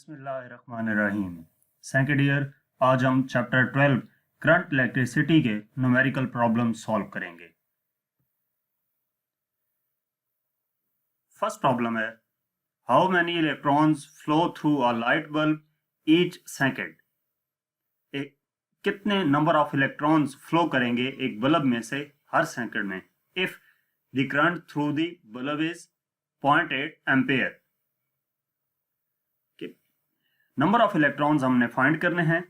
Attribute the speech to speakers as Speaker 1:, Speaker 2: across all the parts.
Speaker 1: बिस्मिल्लाहिर्रहमानिर्रहीम। Second year, आज हम चैप्टर 12 करंट इलेक्ट्रिसिटी के न्यूमेरिकल प्रॉब्लम सॉल्व करेंगे। फर्स्ट प्रॉब्लम है, how many electrons flow through a light bulb each second. कितने नंबर ऑफ इलेक्ट्रॉन्स फ्लो करेंगे एक बल्ब में से हर सेकंड में if the current through the bulb is 0.8 ampere. Number of electrons हमने find करने हैं,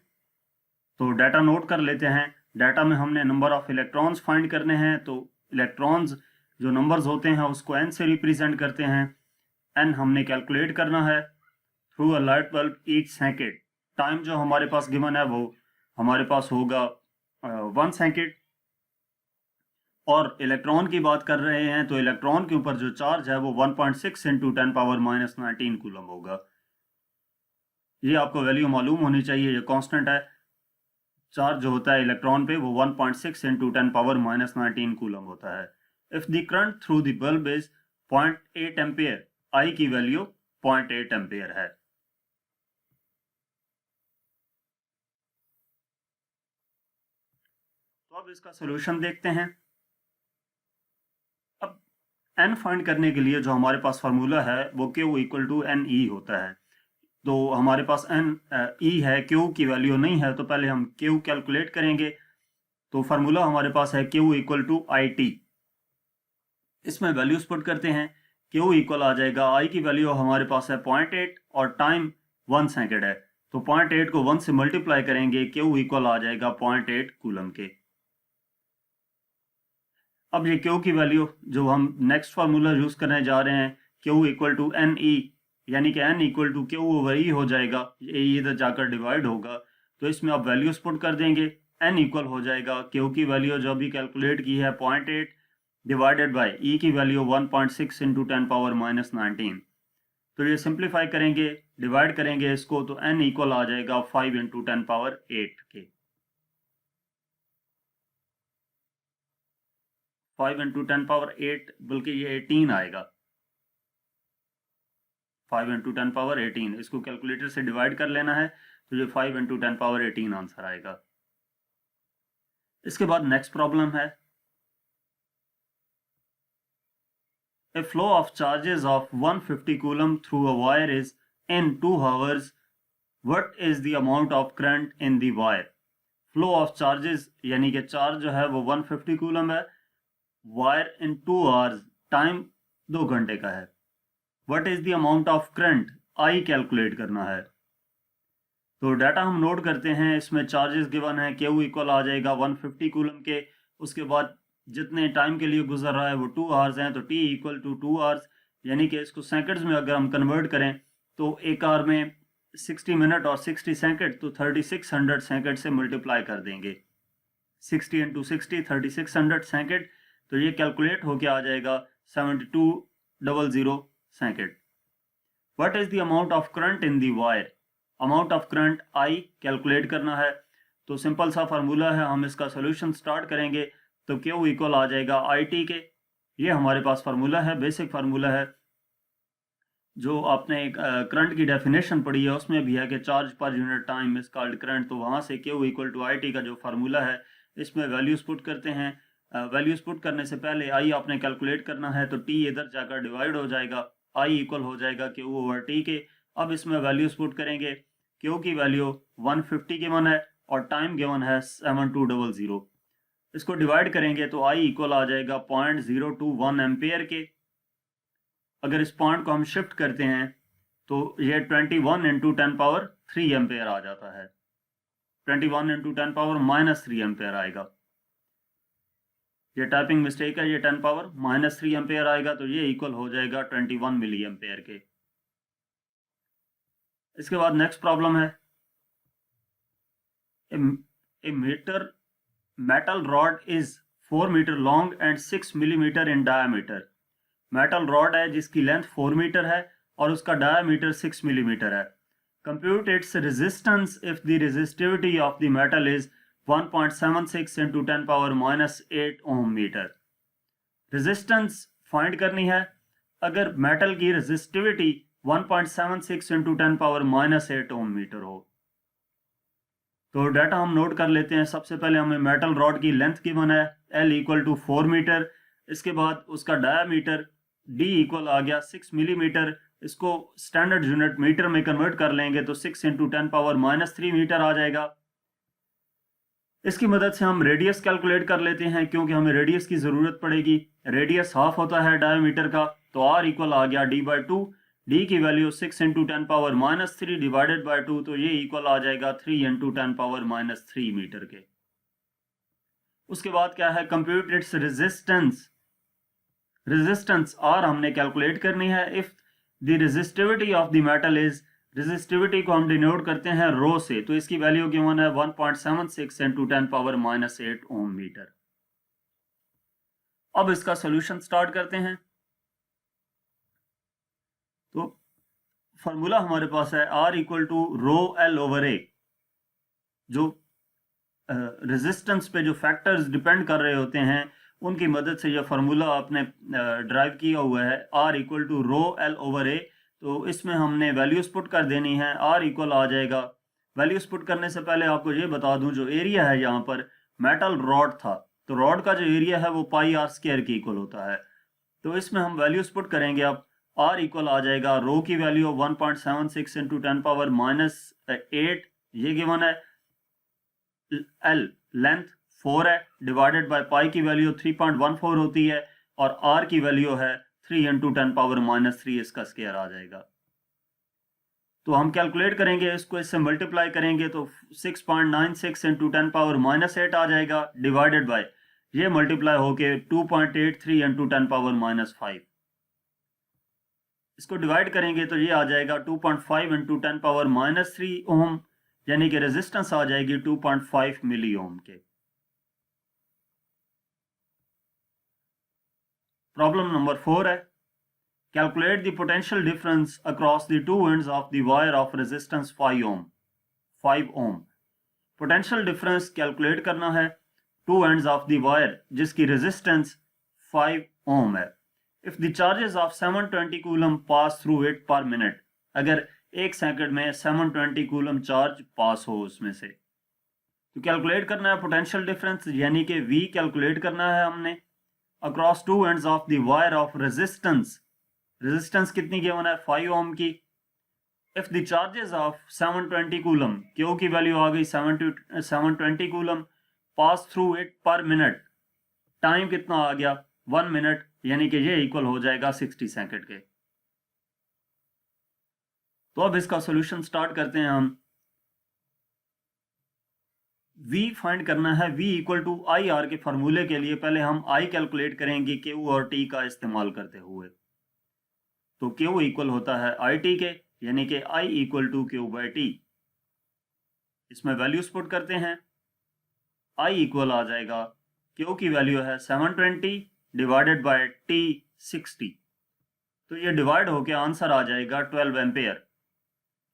Speaker 1: तो डाटा नोट कर लेते हैं। डाटा में हमने नंबर ऑफ इलेक्ट्रॉन्स फाइंड करने हैं, तो इलेक्ट्रॉन्स जो नंबर्स होते हैं उसको n से रिप्रेजेंट करते हैं। n हमने कैलकुलेट करना है through a light bulb each second. Time जो हमारे पास गिवन है वो हमारे पास होगा 1 सेकेंड। और इलेक्ट्रॉन की बात कर रहे हैं तो इलेक्ट्रॉन के ऊपर जो चार्ज है वो 1.6 इंटू 10⁻⁻19 कूलम होगा। ये आपको वैल्यू मालूम होनी चाहिए, ये कांस्टेंट है। चार्ज जो होता है इलेक्ट्रॉन पे वो 1.6 इंटू 10⁻⁻19 कूलम होता है। If the current through the bulb is 0.8 ampere, I की वैल्यू 0.8 एम्पेयर है। तो अब इसका सोल्यूशन देखते हैं। अब n फाइंड करने के लिए जो हमारे पास फार्मूला है वो Q equal to N e होता है। तो हमारे पास n e है, Q की वैल्यू नहीं है, तो पहले हम Q कैलकुलेट करेंगे। तो फार्मूला हमारे पास है Q equal to I T. इसमें वैल्यूज पुट करते हैं। Q इक्वल आ जाएगा, I की वैल्यू हमारे पास है 0.8 और टाइम 1 सेकेंड है, तो 0.8 को 1 से मल्टीप्लाई करेंगे, Q इक्वल आ जाएगा 0.8 कूलम के। अब ये Q की वैल्यू जो हम नेक्स्ट फार्मूला यूज करने जा रहे हैं, Q equal to N E, यानी कि n equal to Q over E हो जाएगा, ये इधर जाकर डिवाइड होगा। तो इसमें आप वैल्यूज पुट कर देंगे। n इक्वल हो जाएगा Q की वैल्यू जो अभी कैलकुलेट की है 0.8 डिवाइडेड बाय e की वैल्यू 1.6 इंटू 10⁻⁻19। तो ये सिंप्लीफाई करेंगे, डिवाइड करेंगे इसको, तो n इक्वल आ जाएगा 5 इंटू 10⁻8 के। 5 इंटू 10⁻8 बल्कि ये 18 आएगा। 5 इंटू 10⁻18, इसको कैलकुलेटर से डिवाइड कर लेना है, तो ये 5 इंटू 10⁻18 आंसर आएगा। इसके बाद नेक्स्ट प्रॉब्लम है, A flow of charges of 150 coulomb through a wire is in 2 hours. What is the amount of current in the wire? Flow of charges यानी कि चार्ज जो है वो 150 कूलम है, वायर इन 2 hours, टाइम 2 घंटे का है। What is the amount of current? I calculate करना है। तो डाटा हम नोट करते हैं। इसमें चार्जेस गिवन है, Q इक्वल आ जाएगा 150 कूलम के। उसके बाद जितने टाइम के लिए गुजर रहा है वो 2 आवर्स हैं, तो T इक्वल टू 2 आवर्स, यानी कि इसको सेकंड्स में अगर हम कन्वर्ट करें तो एक आवर में 60 मिनट और 60 सेकंड, तो 3600 सेकंड से मल्टीप्लाई कर देंगे। 60 इंटू 60 3600 सेकंड, तो ये कैलकुलेट होके आ जाएगा 7200 second. What is the amount of current in the wire? Amount of current I calculate करना है। तो सिंपल सा फार्मूला है, हम इसका सोल्यूशन स्टार्ट करेंगे, तो Q इक्वल आ जाएगा IT के। ये हमारे पास फार्मूला है, बेसिक फार्मूला है, जो आपने करंट की डेफिनेशन पढ़ी है उसमें भी है कि charge per unit time is called current. तो वहाँ से Q इक्वल टू IT का जो फार्मूला है, इसमें वैल्यूज पुट करते हैं। वैल्यूज पुट करने से पहले I आपने कैलकुलेट करना है, तो T इधर जाकर डिवाइड हो जाएगा, I इक्वल हो जाएगा Q ओवर T के। अब इसमें वैल्यूज पुट करेंगे। Q की वैल्यू 150 गिवन है और टाइम गिवन है 7200। इसको डिवाइड करेंगे तो I इक्वल आ जाएगा 0.021 एम्पेयर के। अगर इस पॉइंट को हम शिफ्ट करते हैं तो ये 21 इंटू 10⁻³ एम्पेयर आ जाता है। 21 इंटू 10⁻³ एम्पेयर आएगा। ये टाइपिंग मिस्टेक है, ये 10⁻³ एम्पेयर आएगा, तो ये इक्वल हो जाएगा 21 मिली एम्पेयर के। इसके बाद नेक्स्ट प्रॉब्लम है, a metal rod is 4 metre long and 6 millimetre in diameter. Metal rod है जिसकी लेंथ 4 मीटर है और उसका डायमीटर 6 मिलीमीटर है। Compute its resistance if the resistivity of the metal is 1.76 into 10⁻⁻8 ohm metre. Resistance find करनी है। अगर metal की रेजिस्टिविटी 1.76 इंटू 10⁻⁸ ओम मीटर हो। तो डाटा हम नोट कर लेते हैं। सबसे पहले हमें मेटल रॉड की लेंथ गिवन है L इक्वल टू 4 मीटर। इसके बाद उसका डायामीटर D इक्वल आ गया 6 मिलीमीटर। इसको स्टैंडर्ड यूनिट मीटर में कन्वर्ट कर लेंगे तो 6 इंटू 10⁻³ मीटर आ जाएगा। इसकी मदद से हम रेडियस कैलकुलेट कर लेते हैं, क्योंकि हमें रेडियस की ज़रूरत पड़ेगी। रेडियस हाफ होता है डायमीटर का, तो R इक्वल आ गया D/2। D की वैल्यू 6 इंटू 10⁻³ डिवाइडेड बाई 2, तो ये इक्वल आ जाएगा 3 इंटू 10⁻³ मीटर के। उसके बाद क्या है, compute its resistance. Resistance R हमने कैलकुलेट करनी है। If the resistivity of the metal is, resistivity को हम डिनोट करते हैं रो से, तो इसकी वैल्यू गिवन है 1.76 इंटू 10⁻⁸ ओम मीटर। अब इसका सॉल्यूशन स्टार्ट करते हैं। तो फार्मूला हमारे पास है R equal to rho L over A। जो रेजिस्टेंस पे जो फैक्टर्स डिपेंड कर रहे होते हैं उनकी मदद से यह फार्मूला आपने ड्राइव किया हुआ है, R equal to rho L over A। तो इसमें हमने वैल्यूज पुट कर देनी है। R इक्वल आ जाएगा, वैल्यूज पुट करने से पहले आपको ये बता दूं, जो एरिया है यहाँ पर मेटल रॉड था, तो रॉड का जो एरिया है वो πr² के इक्वल होता है। तो इसमें हम वैल्यूज पुट करेंगे। अब R इक्वल आ जाएगा, रो की वैल्यू 1.76 इंटू 10⁻⁸, ये गिवन है। L लेंथ 4 है, डिवाइडेड बाय पाई की वैल्यू 3.14 होती है, और R की वैल्यू है 3 इंटू 10⁻⁻3, इसका स्क्वायर आ जाएगा। तो हम कैलकुलेट करेंगे, इसको इससे मल्टीप्लाई करेंगे तो 6.96 इंटू 10⁻⁸ आ जाएगा, डिवाइडेड बाय ये मल्टीप्लाई होके 2.83 इंटू 10⁻⁵। इसको डिवाइड करेंगे तो ये आ जाएगा 2.5 इंटू 10⁻³ ओम, यानी कि रेजिस्टेंस आ जाएगी 2.5 मिली ओम के। प्रॉब्लम नंबर 4 है, calculate the potential difference across the two ends of the wire of resistance 5 ohm. Potential difference calculate करना है two ends of the wire जिसकी रेजिस्टेंस 5 ओम है। If the charges of 720 coulomb pass through it per minute, अगर 1 second में 720 coulomb charge पास हो उसमें से, तो कैलकुलेट करना है पोटेंशियल डिफरेंस, यानी कि V कैलकुलेट करना है हमने across to ends of the wire of resistance. Resistance कितनी गिवन है, 5 ओम की। If the charges of 720 coulomb, Q की वैल्यू आ गई 720 coulomb, pass through it per minute, time कितना आ गया 1 मिनट, यानी कि ये इक्वल हो जाएगा 60 सेकंड के। तो अब इसका सॉल्यूशन स्टार्ट करते हैं हम। V फाइंड करना है। V इक्वल टू IR के फार्मूले के लिए पहले हम I कैलकुलेट करेंगे Q और T का इस्तेमाल करते हुए। तो Q इक्वल होता है IT के, यानी कि I इक्वल टू Q/T। इसमें वैल्यूज पुट करते हैं। I इक्वल आ जाएगा, Q की वैल्यू है 720 डिवाइडेड बाय T 60, तो ये डिवाइड होके आंसर आ जाएगा 12 एम्पेयर।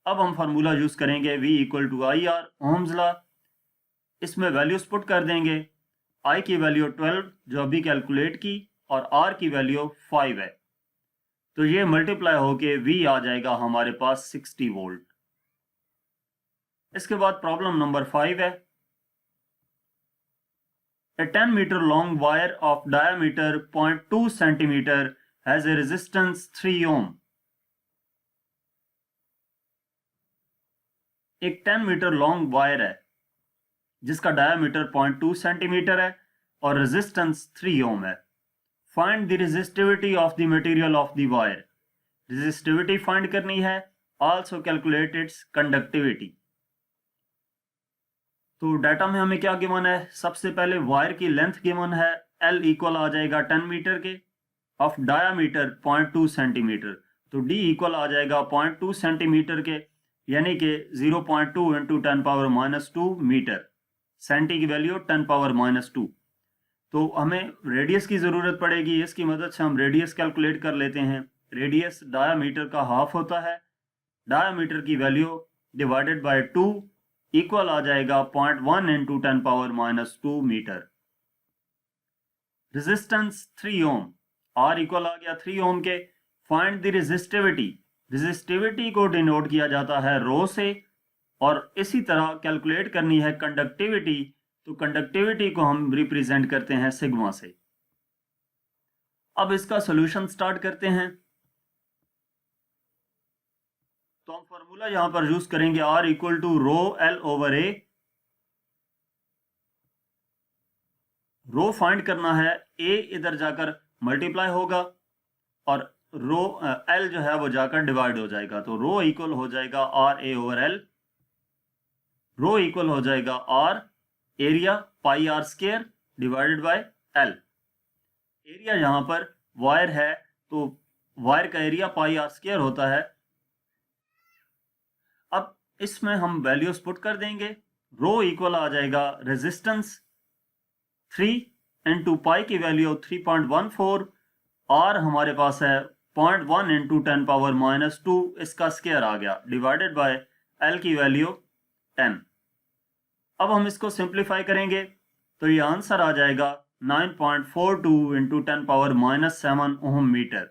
Speaker 1: अब हम फार्मूला यूज करेंगे V equal to IR, ohm's law. इसमें वैल्यूज पुट कर देंगे। I की वैल्यू 12 जो अभी कैलकुलेट की, और R की वैल्यू 5 है, तो ये मल्टीप्लाई होके V आ जाएगा हमारे पास 60 वोल्ट। इसके बाद प्रॉब्लम नंबर 5 है, A 10 meter long wire of diameter 0.2 centimeter has a resistance 3 ohm. एक 10 मीटर लॉन्ग वायर है जिसका डायमीटर 0.2 सेंटीमीटर है और रेजिस्टेंस 3 ओम है। Find the resistivity of the material of the wire. Resistivity find करनी है, आल्सो कैलकुलेट इट्स कंडक्टिविटी। तो data में हमें क्या गिवन है, सबसे पहले वायर की लेंथ गिवन है, L इक्वल आ जाएगा 10 मीटर के, ऑफ डायामीटर 0.2 सेंटीमीटर, तो D इक्वल आ जाएगा 0.2 सेंटीमीटर के, यानी कि 0.2 इंटू 10⁻⁻² मीटर। सेंटी की वैल्यू 10⁻⁻²। तो हमें रेडियस की ज़रूरत पड़ेगी, इसकी मदद से हम रेडियस कैलकुलेट कर लेते हैं। रेडियस डायामीटर का हाफ होता है, डायामीटर की वैल्यू डिवाइडेड बाय 2 इक्वल आ जाएगा 0.1 इंटू 10⁻⁻² मीटर। रेजिस्टेंस 3 ओम, R इक्वल आ गया 3 ओम के। फाइंड द रेजिस्टिविटी, रेजिस्टिविटी को डिनोट किया जाता है रो से, और इसी तरह कैलकुलेट करनी है कंडक्टिविटी, तो कंडक्टिविटी को हम रिप्रेजेंट करते हैं सिग्मा से। अब इसका सॉल्यूशन स्टार्ट करते हैं। तो हम फार्मूला यहां पर यूज करेंगे R equal to rho L over A। Rho find करना है, A इधर जाकर मल्टीप्लाई होगा और रो L जो है वो जाकर डिवाइड हो जाएगा, तो रो इक्वल हो जाएगा R A over L। Rho equal हो जाएगा R area pi R square divided by L। Area यहां पर वायर है तो वायर का एरिया पाई R स्क्वायर होता है। अब इसमें हम वैल्यूज पुट कर देंगे। रो इक्वल आ जाएगा रेजिस्टेंस 3 इंटू पाई की वैल्यू 3.14, R हमारे पास है 0.1 इंटू 10 पावर माइनस 2, इसका स्क्वायर आ गया, डिवाइडेड बाय L की वैल्यू 10। अब हम इसको सिंप्लीफाई करेंगे तो ये आंसर आ जाएगा 9.42 इंटू 10 पावर माइनस 7 ओम मीटर।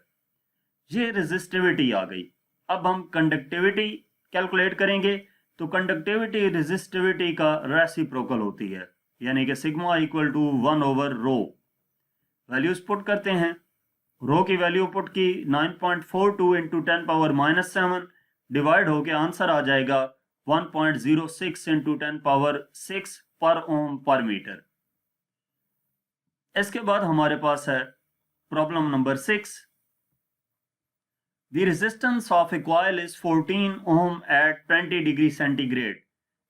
Speaker 1: ये रेजिस्टिविटी आ गई। अब हम कंडक्टिविटी कैलकुलेट करेंगे, तो कंडक्टिविटी रेजिस्टिविटी का रेसिप्रोकल होती है, यानी कि sigma equal to 1 over rho. Values put करते हैं। रो की वैल्यू पुट की 9.42 इंटू 10 पावर माइनस 7, डिवाइड होके आंसर आ जाएगा 1.06 इंटू 10 पावर 6 पर ओम पर मीटर। इसके बाद हमारे पास है problem number 6। The resistance of a coil is 14 ohm at 20 degree centigrade.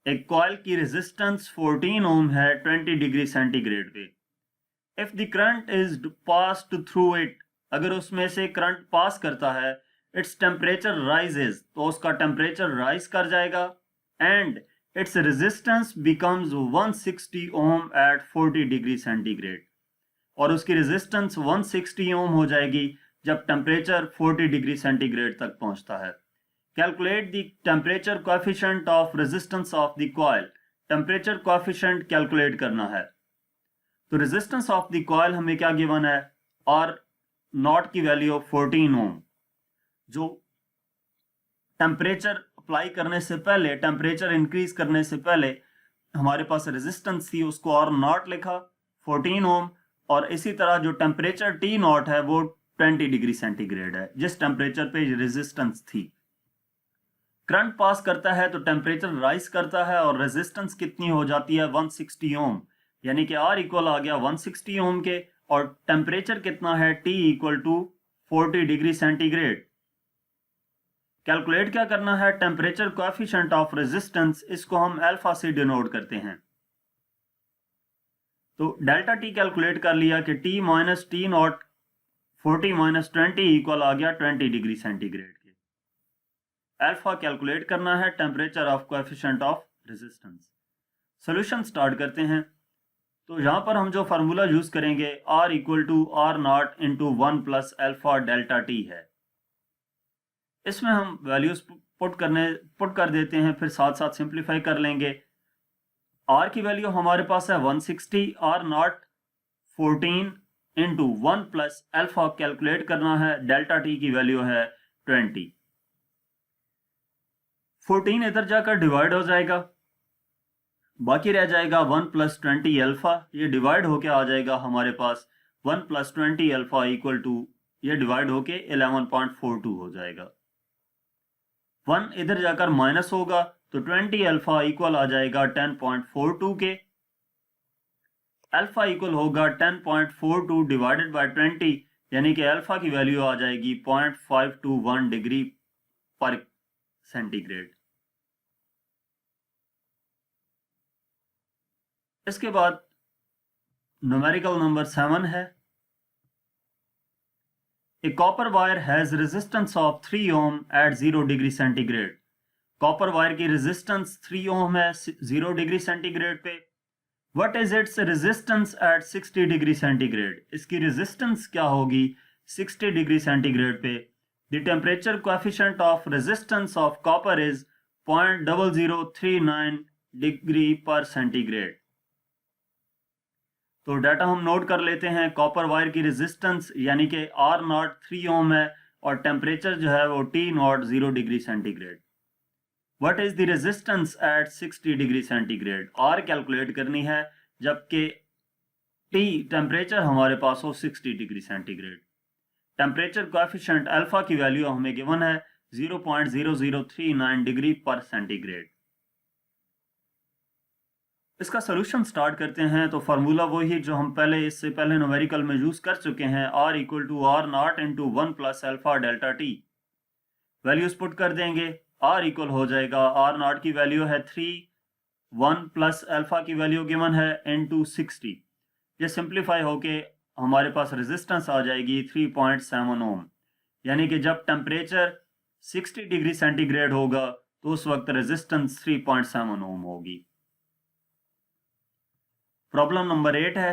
Speaker 1: एक कॉइल की रेजिस्टेंस 14 ओम है 20 डिग्री सेंटीग्रेड पे। If the current is passed through it, अगर उसमें से करंट पास करता है, its temperature rises, तो उसका टेम्परेचर राइज कर जाएगा, and its resistance becomes 160 ohm at 40 degree centigrade, और उसकी रेजिस्टेंस 160 ओम हो जाएगी जब टेम्परेचर 40 डिग्री सेंटीग्रेड तक पहुंचता है। Calculate the temperature coefficient of resistance of the coil. Temperature coefficient calculate करना है। तो रेजिस्टेंस ऑफ द कॉइल हमें क्या गिवन है, और नॉट की वैल्यू 14 ओम। जो टेम्परेचर अप्लाई करने से पहले, टेम्परेचर इंक्रीज करने से पहले हमारे पास रेजिस्टेंस थी, उसको और नॉट लिखा 14 ओम, और इसी तरह जो टेम्परेचर टी नॉट है वो 20 डिग्री सेंटीग्रेड है, जिस टेम्परेचर पे रेजिस्टेंस थी। करंट पास करता है तो टेम्परेचर राइज करता है और रेजिस्टेंस कितनी हो जाती है 160 ओम, यानी कि R इक्वल आ गया 160 ओम के, और टेम्परेचर कितना है T equal to 40 degree centigrade. Calculate क्या करना है, टेम्परेचर कोएफिशिएंट ऑफ रेजिस्टेंस, इसको हम अल्फा से डिनोट करते हैं। तो डेल्टा टी कैलकुलेट कर लिया कि T minus T naught 40 minus 20 equal आ गया 20 डिग्री सेंटीग्रेड के। अल्फा कैलकुलेट करना है, temperature of coefficient of resistance. Solution start करते हैं। तो यहां पर हम जो फार्मूला यूज करेंगे, R equal to R naught into 1 plus alpha delta T है। इसमें हम वैल्यूज पुट कर देते हैं, फिर साथ साथ सिंप्लीफाई कर लेंगे। R की वैल्यू हमारे पास है 160, R not 14 into 1 plus alpha calculate करना है, डेल्टा टी की वैल्यू है 20। 14 इधर जाकर डिवाइड हो जाएगा, बाकी रह जाएगा 1 प्लस 20 अल्फा, ये डिवाइड होके आ जाएगा हमारे पास 1 प्लस 20 अल्फा इक्वल टू, ये डिवाइड होके 11.42 हो जाएगा। 1 इधर जाकर माइनस होगा तो 20 अल्फा इक्वल आ जाएगा 10.42 के। अल्फा इक्वल होगा 10.42 डिवाइडेड बाय 20, यानी कि अल्फा की वैल्यू आ जाएगी 0.521 डिग्री पर सेंटीग्रेड। इसके बाद न्यूमेरिकल नंबर 7 है। A copper wire has resistance of 3 ohm at 0 degree centigrade. Copper wire की रेजिस्टेंस 3 ओम है 0 डिग्री सेंटीग्रेड पे। What is its resistance at 60 degree centigrade? इसकी रेजिस्टेंस क्या होगी 60 डिग्री सेंटीग्रेड पे? The temperature coefficient of resistance of copper is 0.0039 degree पर centigrade. तो data हम नोट कर लेते हैं। कॉपर वायर की रेजिस्टेंस यानी कि R नॉट 3 ओम है और टेम्परेचर जो है वो T0 0 degree centigrade. What is the resistance at 60 degree centigrade? R calculate करनी है जबकि T टेम्परेचर हमारे पास हो 60 degree centigrade. Temperature coefficient alpha की वैल्यू हमें गिवन है 0.0039 डिग्री पर सेंटीग्रेड। इसका सोल्यूशन स्टार्ट करते हैं। तो फार्मूला वही जो हम इससे पहले न्यूमेरिकल में यूज कर चुके हैं, R equal to R not into 1 plus alpha delta T. Values put कर देंगे। R इक्वल हो जाएगा, R नॉट की वैल्यू है 3, 1 प्लस अल्फा की वैल्यू गिवन है इंटू 60। ये सिंप्लीफाई होके हमारे पास रेजिस्टेंस आ जाएगी 3.7 ओम। यानी कि जब टेम्परेचर 60 डिग्री सेंटीग्रेड होगा तो उस वक्त रेजिस्टेंस 3.7 ओम होगी। प्रॉब्लम नंबर 8 है,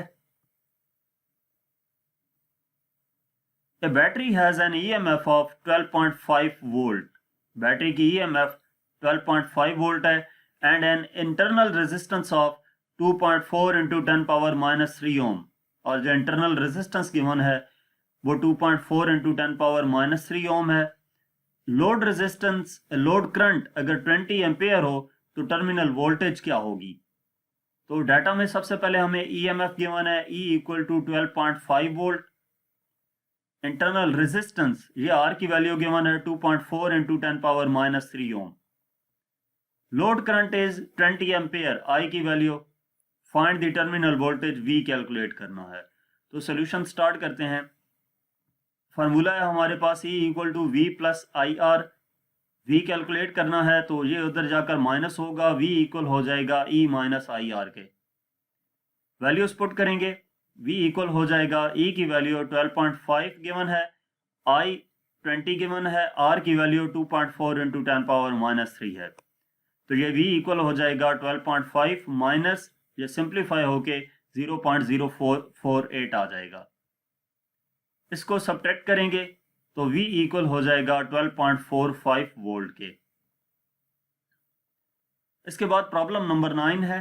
Speaker 1: a battery has an EMF of 12.5 volt. Battery की ईएमएफ 12.5 वोल्ट है and an internal resistance of 2.4 into 10 power minus 3 ohm. और जो इंटरनल रेजिस्टेंस गिवन है वो 2.4 इंटू 10 पावर माइनस 3 ओम है। लोड रेजिस्टेंस, लोड करंट अगर 20 ampere हो तो टर्मिनल वोल्टेज क्या होगी? तो डाटा में सबसे पहले हमें ईएमएफ गिवन है E equal to 12.5 volt. Internal resistance ये R की वैल्यू गिवन है 2.4 into 10 power minus 3 ohm. Load current is 20 ampere, I की value. Find the terminal voltage V calculate करना है। तो सोल्यूशन स्टार्ट करते हैं। फार्मूला है हमारे पास E equal to V plus I R. V calculate करना है तो ये उधर जाकर माइनस होगा, V इक्वल हो जाएगा E माइनस आई आर के। वैल्यूज पुट करेंगे, V इक्वल हो जाएगा E की वैल्यू 12.5 गिवन है, I 20 गिवन है, R की वैल्यू 2.4 इंटू 10 पावर माइनस 3 है। तो ये V इक्वल हो जाएगा 12.5 माइनस, ये सिंप्लीफाई होके 0.0448 आ जाएगा। इसको सब्ट्रैक्ट करेंगे तो V इक्वल हो जाएगा 12.45 वोल्ट के। इसके बाद प्रॉब्लम नंबर 9 है,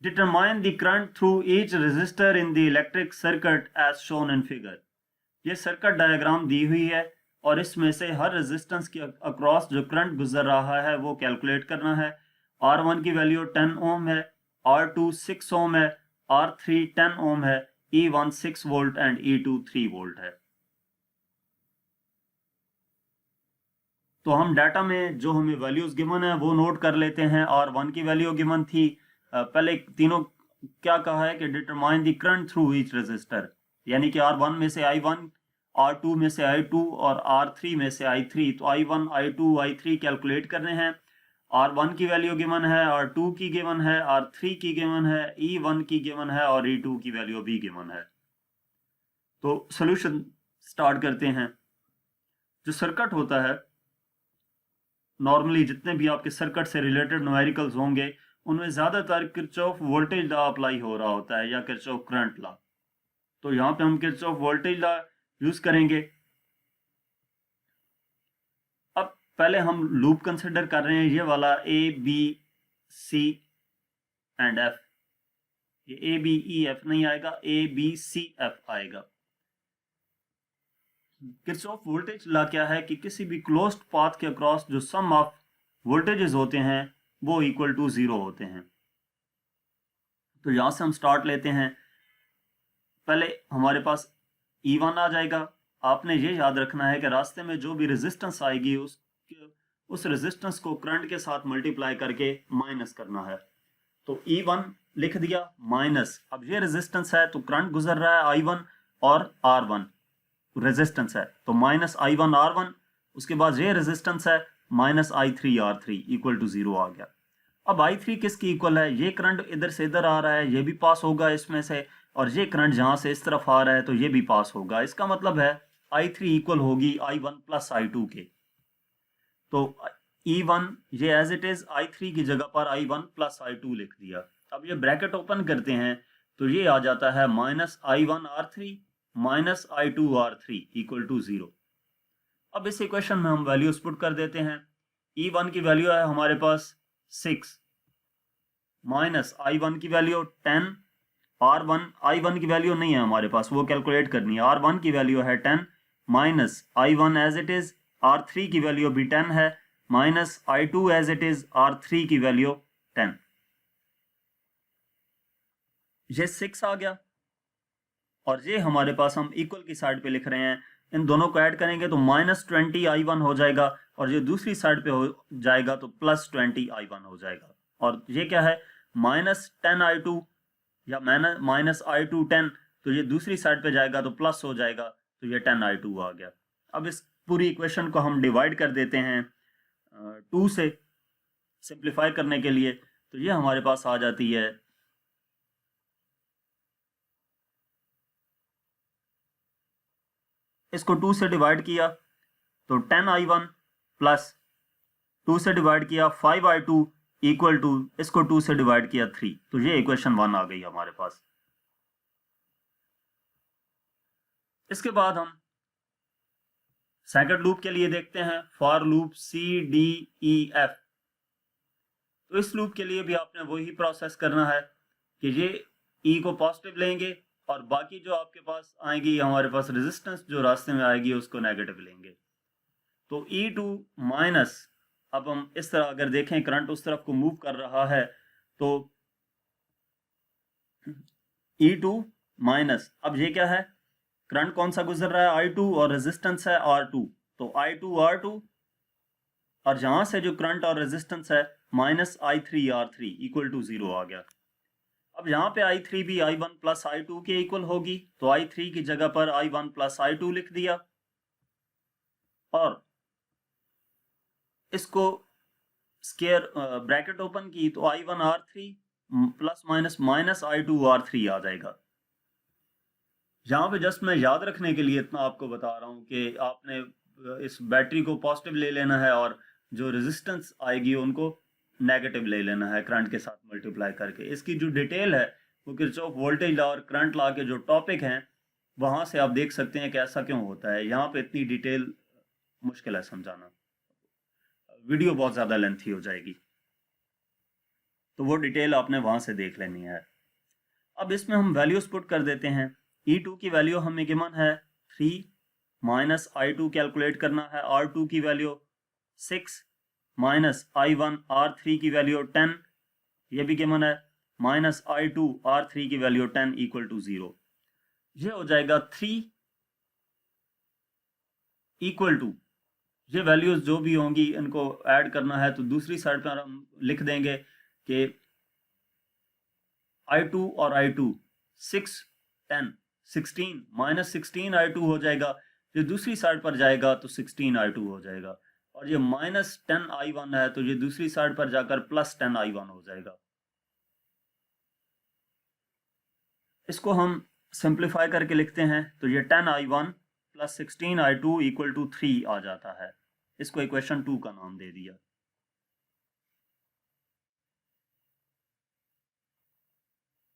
Speaker 1: determine the current through each resistor in the electric circuit as shown in figure. ये सर्किट डायग्राम दी हुई है और इसमें से हर रेजिस्टेंस के अक्रॉस जो करंट गुजर रहा है वो कैलकुलेट करना है। R1 की वैल्यू 10 ओम है, R2 6 ओम है, R3 10 ओम है, E1 6 volt and E2 3 volt है। तो हम डाटा में जो हमें वैल्यूज गिवन है वो नोट कर लेते हैं। R1 की वैल्यू गिवन थी, पहले तीनों क्या कहा है कि determine the current through each resistor, यानी कि R1 में से I1, R2 में से I2 और R3 में से I3। तो I1, I2, I3 कैलकुलेट करने हैं। R1 की वैल्यू गिवन है, R2 की गिवन है, R3 की गिवन है, E1 की गिवन है और E2 की वैल्यू भी गिवन है। तो सॉल्यूशन स्टार्ट करते हैं। जो सर्किट होता है, नॉर्मली जितने भी आपके सर्किट से रिलेटेड न्यूमेरिकल्स होंगे उनमें ज्यादातर किरचॉफ वोल्टेज लॉ अप्लाई हो रहा होता है या किरचॉफ करंट लॉ। तो यहाँ पे हम किरचॉफ वोल्टेज लॉ यूज करेंगे। अब पहले हम लूप कंसिडर कर रहे हैं, ये वाला A B C and F। ये ABEF नहीं आएगा, ABCF आएगा। किरचॉफ वोल्टेज लॉ क्या है कि किसी भी क्लोज्ड पाथ के अक्रॉस जो सम ऑफ वोल्टेजेस होते हैं वो इक्वल टू 0 होते हैं। तो यहां से हम स्टार्ट लेते हैं। पहले हमारे पास E1 आ जाएगा। आपने ये याद रखना है कि रास्ते में जो भी रेजिस्टेंस आएगी उस रेजिस्टेंस को करंट के साथ मल्टीप्लाई करके माइनस करना है। तो E1 लिख दिया माइनस, अब ये रेजिस्टेंस है तो करंट गुजर रहा है I1 और R1 रेजिस्टेंस है, तो माइनस I1 R1, उसके बाद ये रेजिस्टेंस है minus I3 R3 equal to 0 आ गया। अब I3 किसकी इक्वल है? ये करंट इधर से इधर आ रहा है, ये भी पास होगा इसमें से, और ये करंट जहां से इस तरफ आ रहा है तो ये भी पास होगा। इसका मतलब है I3 इक्वल होगी I1 प्लस I2 के। तो E1 ये एज इट इज I3 की जगह पर I1 प्लस I2 लिख दिया। अब ये ब्रैकेट ओपन करते हैं तो ये आ जाता है minus I1 R3 minus I2 R3 equal to 0। अब इस इक्वेशन में हम वैल्यूज पुट कर देते हैं। E1 की वैल्यू है हमारे पास 6 माइनस I1 की वैल्यू 10 R1 I1 की वैल्यू नहीं है हमारे पास, वो कैलकुलेट करनी है। R1 की वैल्यू है 10 minus I1 as it is, R3 की वैल्यू भी 10 है minus I2 as it is, R3 की वैल्यू 10। ये 6 आ गया और ये हमारे पास हम इक्वल की साइड पे लिख रहे हैं। इन दोनों को ऐड करेंगे तो -20 I1 हो जाएगा और ये दूसरी साइड पे हो जाएगा तो +20 I1 हो जाएगा। और ये क्या है, -10 I2 या -I2 10, तो ये दूसरी साइड पे जाएगा तो प्लस हो जाएगा, तो ये 10 I2 आ गया। अब इस पूरी इक्वेशन को हम डिवाइड कर देते हैं 2 से सिंप्लीफाई करने के लिए, तो ये हमारे पास आ जाती है इसको 2 से डिवाइड किया तो 10 I1 प्लस 2 से डिवाइड किया 5 I2 इक्वल टू, इसको 2 से डिवाइड किया 3, तो ये इक्वेशन 1 आ गई हमारे पास। इसके बाद हम सेकंड लूप के लिए देखते हैं, फॉर लूप CDEF। तो इस लूप के लिए भी आपने वही प्रोसेस करना है कि ये E को पॉजिटिव लेंगे और बाकी जो आपके पास आएगी हमारे पास रेजिस्टेंस जो रास्ते में आएगी उसको नेगेटिव लेंगे। तो E2 माइनस, अब हम इस तरह अगर देखें करंट उस तरफ को मूव कर रहा है तो E2 माइनस, अब ये क्या है, करंट कौन सा गुजर रहा है, I2 और रेजिस्टेंस है R2, तो I2 R2 और जहां से जो करंट और रेजिस्टेंस है -I3 R3 इक्वल टू 0 आ गया। अब यहाँ पे I3 भी I1 प्लस I2 के इक्वल होगी, तो I3 की जगह पर I1 प्लस I2 लिख दिया और इसको स्क्वायर ब्रैकेट ओपन की तो I1 R3 plus minus I2 R3 आ जाएगा। यहाँ पे जस्ट मैं याद रखने के लिए इतना आपको बता रहा हूँ कि आपने इस बैटरी को पॉजिटिव ले लेना है और जो रेजिस्टेंस आएगी उनको नेगेटिव ले लेना है करंट के साथ मल्टीप्लाई करके। इसकी जो डिटेल है वो किरचॉफ वोल्टेज लॉ और करंट लॉ के जो टॉपिक हैं वहां से आप देख सकते हैं कि ऐसा क्यों होता है। यहाँ पे इतनी डिटेल मुश्किल है समझाना, वीडियो बहुत ज़्यादा लेंथी हो जाएगी, तो वो डिटेल आपने वहां से देख लेनी है। अब इसमें हम वैल्यूज पुट कर देते हैं। E2 की वैल्यू हमें गिवन है 3 माइनस I2 कैलकुलेट करना है, R2 की वैल्यू 6 माइनस I1 R3 की वैल्यू 10, ये भी गिवन है, माइनस I2 R3 की वैल्यू 10 इक्वल टू 0। ये हो जाएगा 3 इक्वल टू, ये वैल्यूज जो भी होंगी इनको ऐड करना है, तो दूसरी साइड पर हम लिख देंगे कि I2 और I2 6 10 16 माइनस 16 I2 हो जाएगा, ये दूसरी साइड पर जाएगा तो 16 I2 हो जाएगा, और ये माइनस 10 I1 है तो ये दूसरी साइड पर जाकर प्लस 10 I1 हो जाएगा। इसको हम सिंप्लीफाई करके लिखते हैं तो ये 10 I1 plus 16 I2 equal to 3 आ जाता है। इसको इक्वेशन 2 का नाम दे दिया।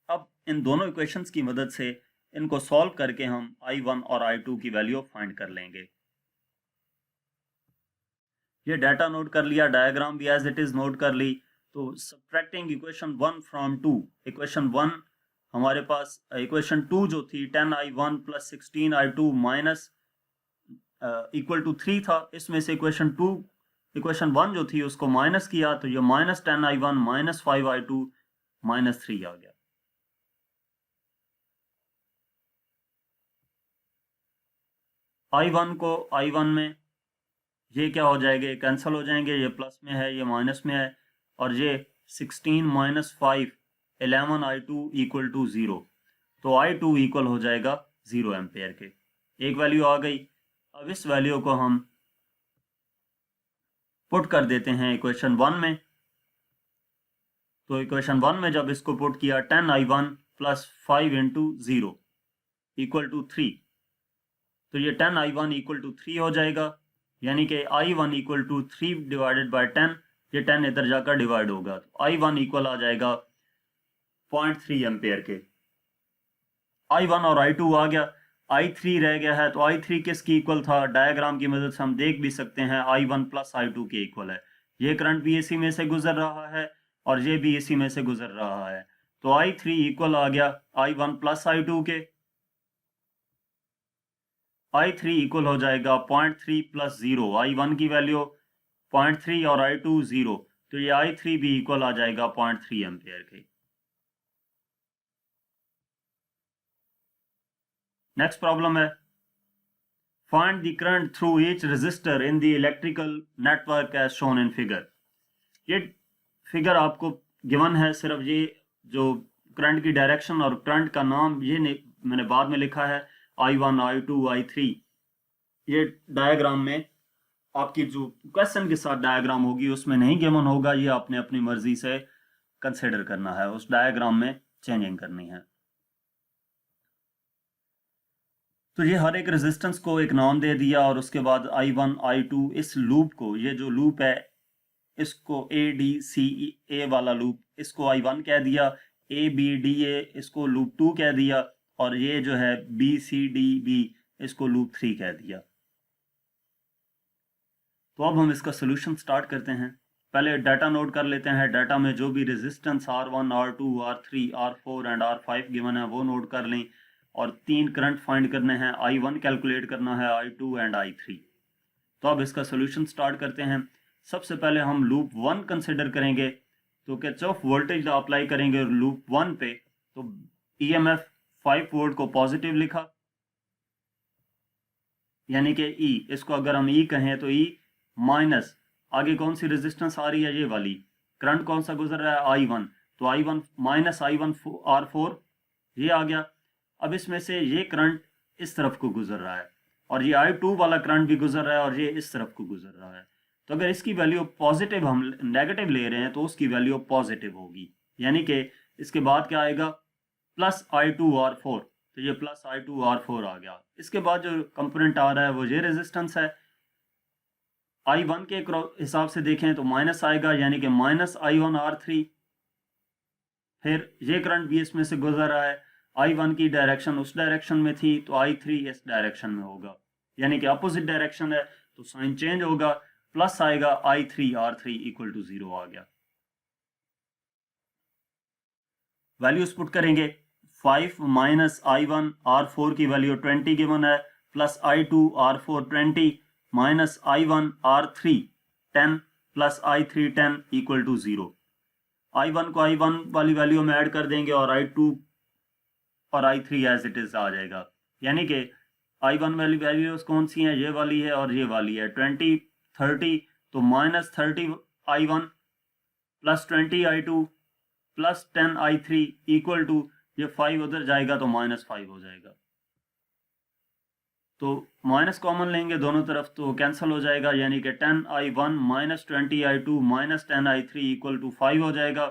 Speaker 1: अब इन दोनों इक्वेशंस की मदद से इनको सॉल्व करके हम I1 और I2 की वैल्यू फाइंड कर लेंगे। ये डाटा नोट कर लिया, डायग्राम भी एज इट इज नोट कर ली। तो सब्ट्रैक्टिंग इक्वेशन 1 फ्रॉम 2, इक्वेशन 1 हमारे पास, इक्वेशन 2 जो थी 10 I1 plus 16 I2 minus equal to 3 था, इसमें से इक्वेशन 1 जो थी उसको माइनस किया तो ये minus 10 I1 minus 5 I2 minus 3 आ गया। I1 को I1 में ये क्या हो जाएंगे, कैंसिल हो जाएंगे, ये प्लस में है ये माइनस में है, और ये 16 माइनस 5 11 I2 इक्वल टू 0, तो I2 इक्वल हो जाएगा 0 एम्पेयर के। एक वैल्यू आ गई। अब इस वैल्यू को हम पुट कर देते हैं इक्वेशन 1 में। तो इक्वेशन 1 में जब इसको पुट किया 10 I1 plus 5 into 0 equal to 3, तो ये 10 I1 इक्वल टू 3 हो जाएगा, यानी कि I1 equal to 3 divided by 10, ये 10 इधर जाकर डिवाइड होगा, तो I1 इक्वल आ जाएगा 0.3 एम्पेयर के। I1 और I2 आ गया, I3 रह गया है, तो I3 किसकी इक्वल था, डायग्राम की मदद से हम देख भी सकते हैं I1 प्लस I2 के इक्वल है। ये करंट भी इसी में से गुजर रहा है और ये भी इसी में से गुजर रहा है, तो I3 इक्वल आ गया I1 प्लस I2 के। I3 इक्वल हो जाएगा 0.3 प्लस 0, I1 की वैल्यू 0.3 और I2 0, तो ये I3 भी इक्वल आ जाएगा 0.3 एम्पेयर के। नेक्स्ट प्रॉब्लम है, find the current through each resistor in the electrical network as shown in figure. ये फिगर आपको गिवन है, सिर्फ ये जो करंट की डायरेक्शन और करंट का नाम ये मैंने बाद में लिखा है, I1, I2, I3। ये डायग्राम में आपकी जो क्वेश्चन के साथ डायग्राम होगी उसमें नहीं गिवन होगा, ये आपने अपनी मर्जी से कंसिडर करना है, उस डायग्राम में चेंजिंग करनी है। तो ये हर एक रेजिस्टेंस को एक नाम दे दिया और उसके बाद I1, I2, इस लूप को, ये जो लूप है इसको ADCE वाला लूप, इसको I1 कह दिया, ABDA इसको लूप 2 कह दिया, और ये जो है BCDB इसको लूप 3 कह दिया। तो अब हम इसका सोल्यूशन स्टार्ट करते हैं। पहले डाटा नोट कर लेते हैं। डाटा में जो भी resistance R1, R2, R3, R4 and R5 given है वो नोट कर लें, और 3 करंट फाइंड करने हैं, I1 कैलकुलेट करना है, I2 एंड I3। तो अब इसका सोल्यूशन स्टार्ट करते हैं। सबसे पहले हम लूप 1 कंसिडर करेंगे, तो किरचॉफ वोल्टेज लॉ अप्लाई करेंगे लूप 1 पे। तो EMF 5 वोल्ट को पॉजिटिव लिखा, यानी कि E, इसको अगर हम E कहें तो E माइनस, आगे कौन सी रेजिस्टेंस आ रही है, ये वाली, करंट कौन सा गुजर रहा है, I1, तो I1 माइनस I1 R4 ये आ गया। अब इसमें से ये करंट इस तरफ को गुजर रहा है, और ये I2 वाला करंट भी गुजर रहा है, और ये इस तरफ को गुजर रहा है। तो अगर इसकी वैल्यू पॉजिटिव, हम नेगेटिव ले रहे हैं, तो उसकी वैल्यू पॉजिटिव होगी, यानी कि इसके बाद क्या आएगा, प्लस I2 R4, तो ये प्लस I2 R4 आ गया। इसके बाद जो कंपोनेंट आ रहा है वो ये रेजिस्टेंस है। I1 के हिसाब से देखें तो माइनस आएगा, यानी कि माइनस I1 R3। फिर ये करंट भी इसमें से गुजर रहा है, I1 की डायरेक्शन उस डायरेक्शन में थी, तो I3 इस डायरेक्शन में होगा, यानी कि अपोजिट डायरेक्शन है, तो साइन चेंज होगा, प्लस आएगा, I3 R3 इक्वल टू 0 आ गया। वैल्यूज पुट करेंगे, 5 माइनस I1 R4 की वैल्यू 20 गिवन है, plus I2 R4 20 minus I1 R3 10 plus I3 10 equal to 0। I1 को I1 वाली वैल्यू में ऐड कर देंगे और I2 और I3 एज इट इज आ जाएगा, यानी कि I1 वाली वैल्यूज कौन सी हैं, ये वाली है और ये वाली है, 20 30, तो minus 30 I1 plus 20 I2 plus 10 I3 equal to, ये 5 उधर जाएगा तो माइनस 5 हो जाएगा, तो माइनस कॉमन लेंगे दोनों तरफ तो कैंसिल हो जाएगा, यानी कि 10 I1 minus 20 I2 minus 10 I3 equal to 5 हो जाएगा।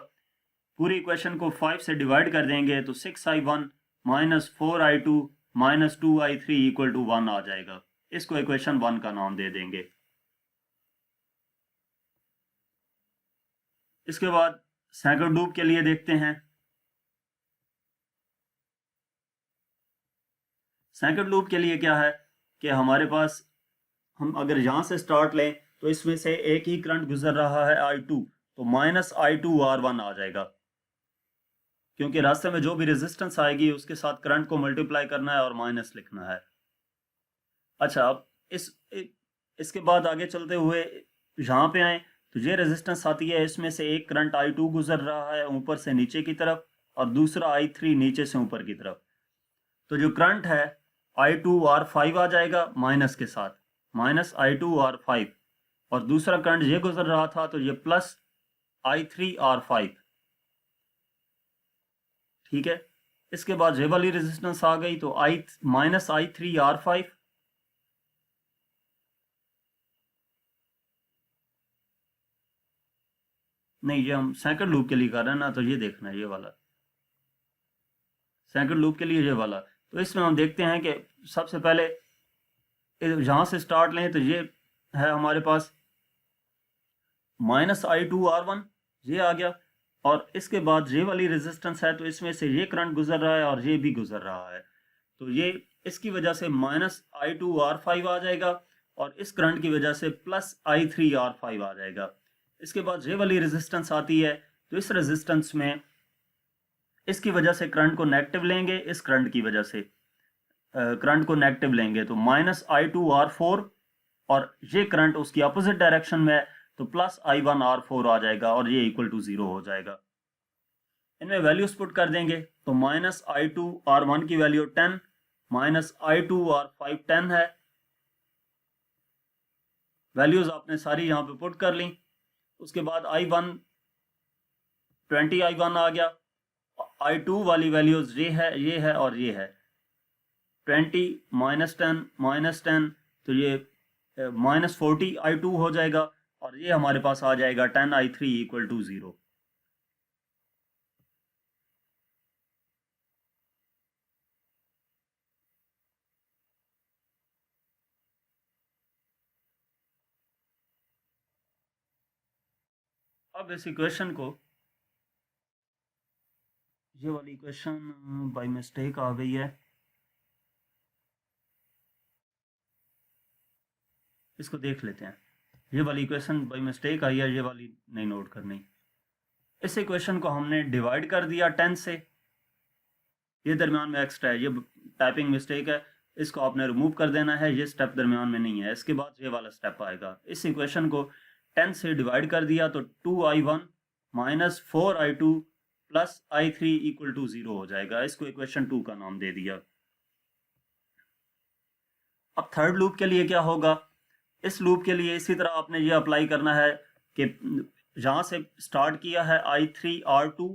Speaker 1: पूरी इक्वेशन को 5 से डिवाइड कर देंगे तो 6 I1 minus 4 I2 minus 2 I3 equal to 1 आ जाएगा। इसको इक्वेशन 1 का नाम दे देंगे। इसके बाद सेकंड लूप के लिए देखते हैं। सेकंड लूप के लिए क्या है कि हमारे पास, हम अगर यहां से स्टार्ट लें तो इसमें से एक ही करंट गुजर रहा है I2, तो माइनस I2 R1 आ जाएगा, क्योंकि रास्ते में जो भी रेजिस्टेंस आएगी उसके साथ करंट को मल्टीप्लाई करना है और माइनस लिखना है। अच्छा, अब इसके बाद आगे चलते हुए यहाँ पे आए तो ये रेजिस्टेंस आती है, इसमें से एक करंट I2 गुजर रहा है ऊपर से नीचे की तरफ और दूसरा I3 नीचे से ऊपर की तरफ। तो जो करंट है I2 R5 आ जाएगा माइनस के साथ, माइनस I2 R5, और दूसरा करंट ये गुजर रहा था तो ये प्लस I3 R5। ठीक है, इसके बाद ये वाली रेजिस्टेंस आ गई तो माइनस I3 R5, नहीं ये हम सेकंड लूप के लिए कर रहे हैं ना, तो ये देखना है, ये वाला सेकंड लूप के लिए ये वाला। तो इसमें हम देखते हैं कि सबसे पहले यहां से स्टार्ट लें तो ये है हमारे पास माइनस I2 R1 ये आ गया, और इसके बाद ये वाली रेजिस्टेंस है तो इसमें से ये करंट गुजर रहा है और ये भी गुजर रहा है, तो ये इसकी वजह से माइनस I2 R5 आ जाएगा और इस करंट की वजह से प्लस I3 R5 आ जाएगा। इसके बाद ये वाली रेजिस्टेंस आती है तो इस रेजिस्टेंस में इसकी वजह से करंट को नेगेटिव लेंगे, इस करंट की वजह से करंट को नेगेटिव लेंगे तो -I2R4, और ये करंट उसकी अपोजिट डायरेक्शन में है तो +I1R4 आ जाएगा और ये इक्वल टू 0 हो जाएगा। इनमें वैल्यूज पुट कर देंगे तो -I2R1 की वैल्यू 10, -I2R5 10 है। वैल्यूज आपने सारी यहाँ पे पुट कर ली। उसके बाद I1 20I1 आ गया, I2 वाली वैल्यूज ये है और ये है 20 -10 तो ये -40I2 हो जाएगा और ये हमारे पास आ जाएगा 10I3 इक्वल टू 0। अब इस इक्वेशन को, ये वाली इक्वेशन बाय मिस्टेक आ गई है, इसको देख लेते हैं। ये वाली इक्वेशन बाय मिस्टेक आई है, ये वाली नहीं नोट करनी। इस इक्वेशन को हमने डिवाइड कर दिया 10 से, ये दरमियान में एक्स्ट्रा है, ये टाइपिंग मिस्टेक है, इसको आपने रिमूव कर देना है, ये स्टेप दरमियान में नहीं है। इसके बाद ये वाला स्टेप आएगा। इस इक्वेशन को 10 से डिवाइड कर दिया तो 2I1 -4I2 plus I3 equal to 0 हो जाएगा। इसको इक्वेशन 2 का नाम दे दिया। अब थर्ड लूप के लिए क्या होगा? इस लूप के लिए इसी तरह आपने ये अप्लाई करना है कि जहाँ से स्टार्ट किया है I3R2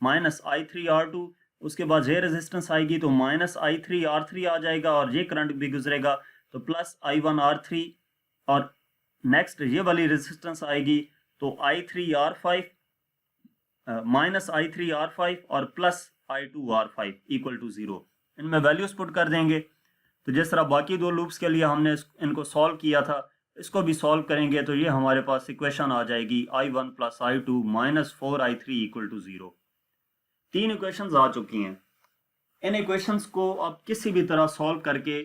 Speaker 1: -I3R2, उसके बाद ये रेजिस्टेंस आएगी तो -I3R3 आ जाएगा और ये करंट भी गुजरेगा तो +I1R3, और नेक्स्ट ये वाली रेजिस्टेंस आएगी तो I3R5 -I3R5 और +I2R5 इक्वल टू 0। इनमें वैल्यूज पुट कर देंगे। तो जिस तरह बाकी दो लूप्स के लिए हमने इनको सॉल्व किया था, इसको भी सॉल्व करेंगे तो ये हमारे पास इक्वेशन आ जाएगी I1 + I2 -4I3 equal to 0। तीन इक्वेशंस आ चुकी हैं। इन इक्वेशंस को अब किसी भी तरह सॉल्व करके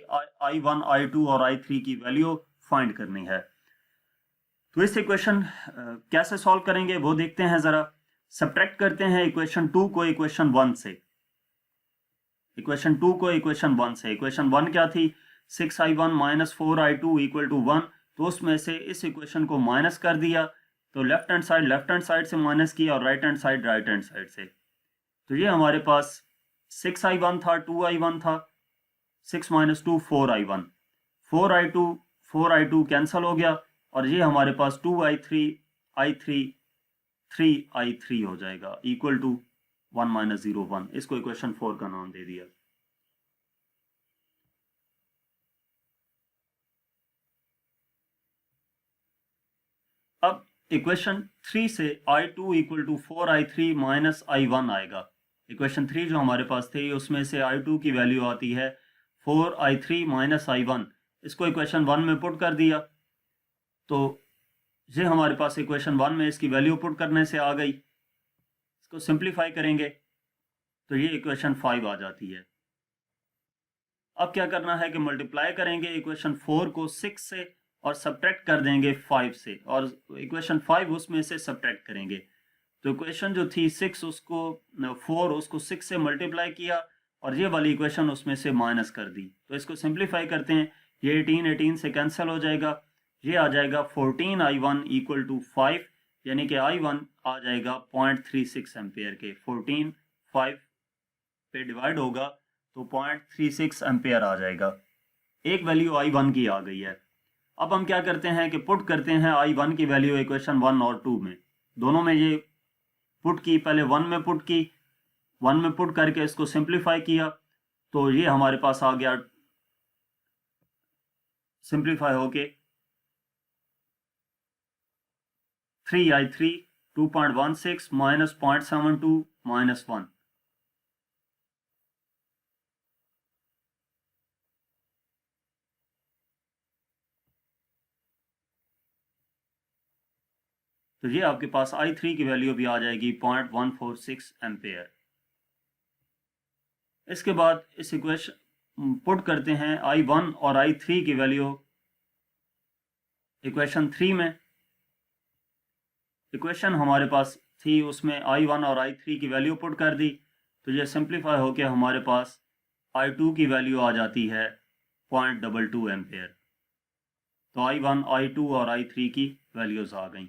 Speaker 1: I1, I2 और I3 की वैल्यू फाइंड करनी है। तो इस इक्वेशन कैसे सॉल्व करेंगे वो देखते हैं जरा। सब्ट्रैक्ट करते हैं इक्वेशन 2 को इक्वेशन 1 से। इक्वेशन 2 को इक्वेशन 1 से, इक्वेशन 1 क्या थी? 6I1 -4I2 equal to 1। तो उसमें से इस इक्वेशन को माइनस कर दिया, तो लेफ्ट हैंड साइड से माइनस किया और राइट हैंड साइड से। तो ये हमारे पास 6I1 था, 2I1 था, 6 - 2 4I1, 4I2 कैंसिल हो गया और ये हमारे पास 2I3 3I3 हो जाएगा इक्वल टू 1 - 0 1। इसको इक्वेशन 4 का नाम दे दिया। अब इक्वेशन 3 से I2 equal to 4I3 -I1 आएगा। इक्वेशन 3 जो हमारे पास थी उसमें से I2 की वैल्यू आती है 4I3 -I1। इसको इक्वेशन 1 में पुट कर दिया तो ये हमारे पास इक्वेशन 1 में इसकी वैल्यू पुट करने से आ गई। इसको सिंप्लीफाई करेंगे तो ये इक्वेशन 5 आ जाती है। अब क्या करना है कि मल्टीप्लाई करेंगे इक्वेशन 4 को 6 से और सब्ट्रैक्ट कर देंगे 5 से, और इक्वेशन 5 उसमें से सब्ट्रैक्ट करेंगे। तो इक्वेशन जो थी 6 उसको 4 उसको 6 से मल्टीप्लाई किया और ये वाली इक्वेशन उसमें से माइनस कर दी। तो इसको सिंप्लीफाई करते हैं, ये 18 से कैंसिल हो जाएगा, ये आ जाएगा 14I1 इक्वल टू 5, यानी कि I1 आ जाएगा 0.36 एम्पेयर के। 14 5 पे डिवाइड होगा तो 0.36 एम्पेयर आ जाएगा। एक वैल्यू I1 की आ गई है। अब हम क्या करते हैं कि पुट करते हैं I1 की वैल्यू इक्वेशन 1 और 2 में। दोनों में ये पुट की, पहले 1 में पुट की, 1 में पुट करके इसको सिंप्लीफाई किया तो ये हमारे पास आ गया, सिंप्लीफाई होके 3I3 2.16 -0.72 -1। तो ये आपके पास I3 की वैल्यू भी आ जाएगी 0.146 एम्पेयर। इसके बाद इस इक्वेशन पुट करते हैं I1 और I3 की वैल्यू इक्वेशन 3 में। इक्वेशन हमारे पास थी उसमें I1 और I3 की वैल्यू पुट कर दी तो ये सिंप्लीफाई होकर हमारे पास I2 की वैल्यू आ जाती है 0.22 एम्पेयर। तो I1, I2 और I3 की वैल्यूज आ गई।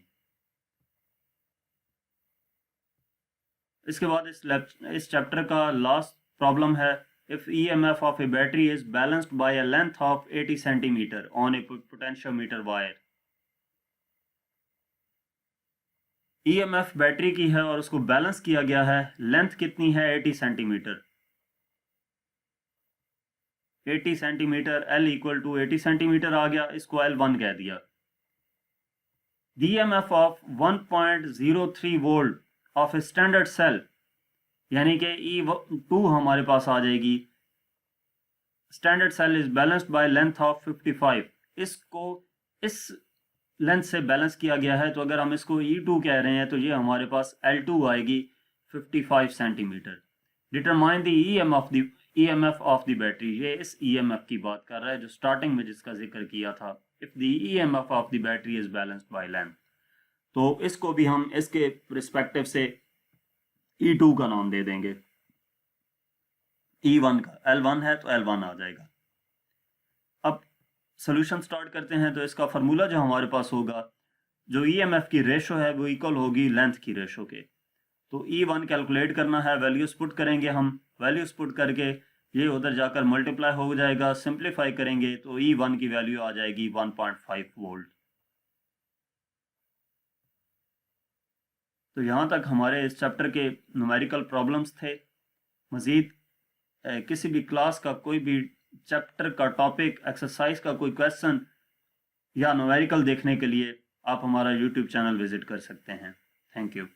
Speaker 1: इसके बाद इस चैप्टर का लास्ट प्रॉब्लम है, if EMF of a battery is balanced by a length of 80 centimeter on a potentiometer wire। EMF battery की है और उसको बैलेंस किया गया है, लेंथ कितनी है 80 centimetre. 80 centimetre, L equal to 80 centimetre आ गया, इसको L1 कह दिया। The EMF of 1.03 volt of a standard cell, यानी कि E2 हमारे पास आ जाएगी। Standard cell is balanced by length of 55। इसको इस लेंथ से बैलेंस किया गया है, तो अगर हम इसको E2 कह रहे हैं तो ये हमारे पास L2 आएगी 55 centimetre. Determine the EMF of the battery, ये इस EMF की बात कर रहा है जो स्टार्टिंग में जिसका जिक्र किया था, if the EMF of the battery is balanced by length. तो इसको भी हम इसके रिस्पेक्टिव से E2 का नाम दे देंगे, E1 का L1 है तो L1 आ जाएगा। अब सोल्यूशन स्टार्ट करते हैं। तो इसका फार्मूला जो हमारे पास होगा, जो EMF की रेशो है वो इक्वल होगी लेंथ की रेशो के। तो E1 कैलकुलेट करना है, वैल्यूज पुट करेंगे हम, वैल्यूज पुट करके ये उधर जाकर मल्टीप्लाई हो जाएगा, सिंप्लीफाई करेंगे तो E1 की वैल्यू आ जाएगी 1.5 वोल्ट। तो यहाँ तक हमारे इस चैप्टर के न्यूमेरिकल प्रॉब्लम्स थे। मज़ीद किसी भी क्लास का कोई भी चैप्टर का टॉपिक, एक्सरसाइज का कोई क्वेश्चन या न्यूमेरिकल देखने के लिए आप हमारा YouTube चैनल विजिट कर सकते हैं। Thank you.